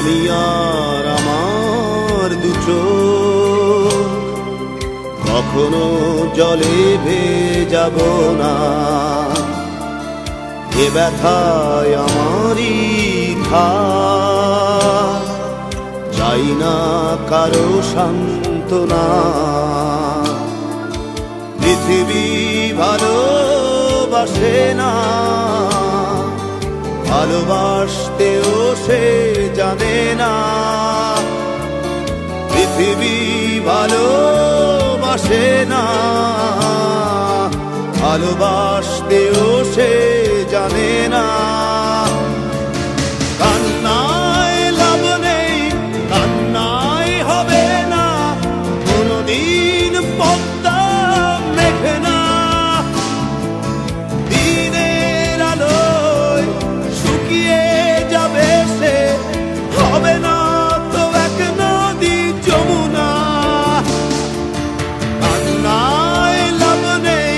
আমি আর আমার দু চোখ কখনো জলে ভেজাব না। এ ব্যথায় আমারই থাক, চাই না কারো সান্ত্বনা। পৃথিবী ভালোবাসে না, ভালোবাসতেও সে জানে না। পৃথিবী ভালোবাসে না, ভালোবাসতেও সে জানে না। কান্নায় লাভ নেই, কান্নায় হবে না, কোনদিন পদ্মা মেঘে না। দিনের আলোয় শুকিয়ে যাবে সে, হবে না তো এক নদী যমুনা। কান্নায় লাভ নেই,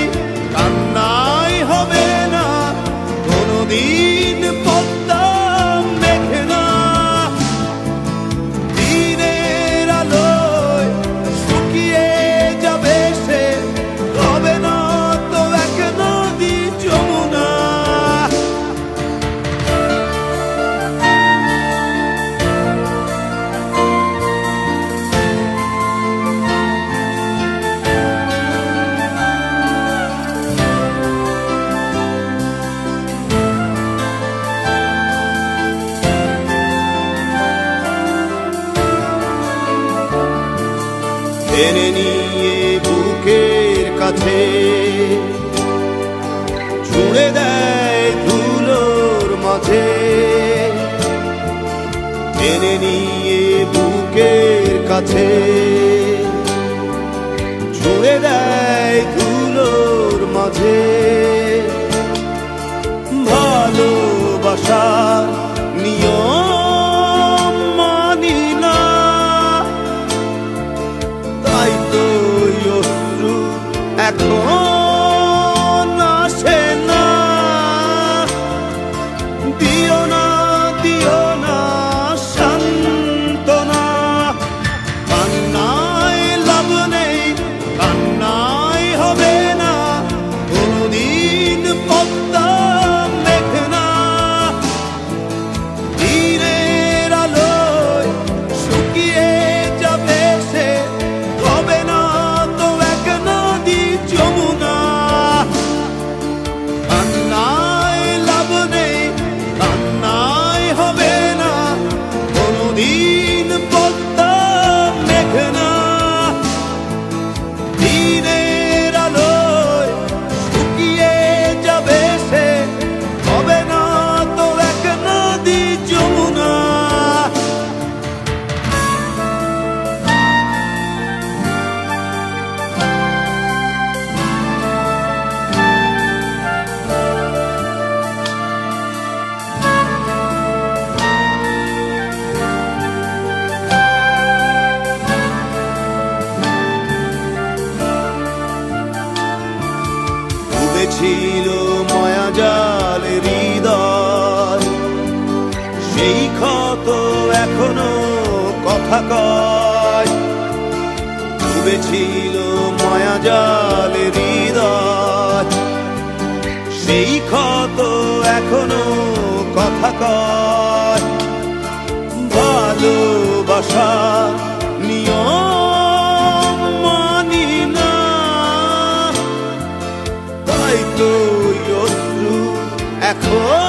কান্নায় হবে না, কোনদিন পদ্মা মেঘে না। দিনের আলোয় শুকিয়ে যাবে সে, হবে না তো এক নদী যমুনা। টেনে নিয়ে বুকের কাছে ছুঁড়ে দেয় ধুলোর মাঝে। টেনে নিয়ে বুকের কাছে ছুঁড়ে দেয় ধুলোর মাঝে। ভালোবাসার নিয়ম মানি না, তাই তো অশ্রু এখন আসে না। দিও না, দিও না সান্ত্বনা। কান্নায় লাভ নেই, কান্নায় হবে না, কোনদিন পদ্মা মেঘে না। দিনের আলোয় শুকিয়ে যাবে সে, হবে না তো এক নদী যমুনা। কান্নায় লাভ নেই, কান্নায় হবে না, কোনদিন পদ্মা মেঘে না। দিনের আলোয় শুকিয়ে যাবে সে, হবে না তো এক নদী যমুনা। ডুবেছিল মায়াজাল হৃদয়, সেই ক্ষত এখনো কথা কয়। ডুবেছিল মায়াজাল হৃদয়, সেই ক্ষত এখনো কথা কয়। ভালোবাসা নিয়ম মানি না, তাই তো অশ্রু এখন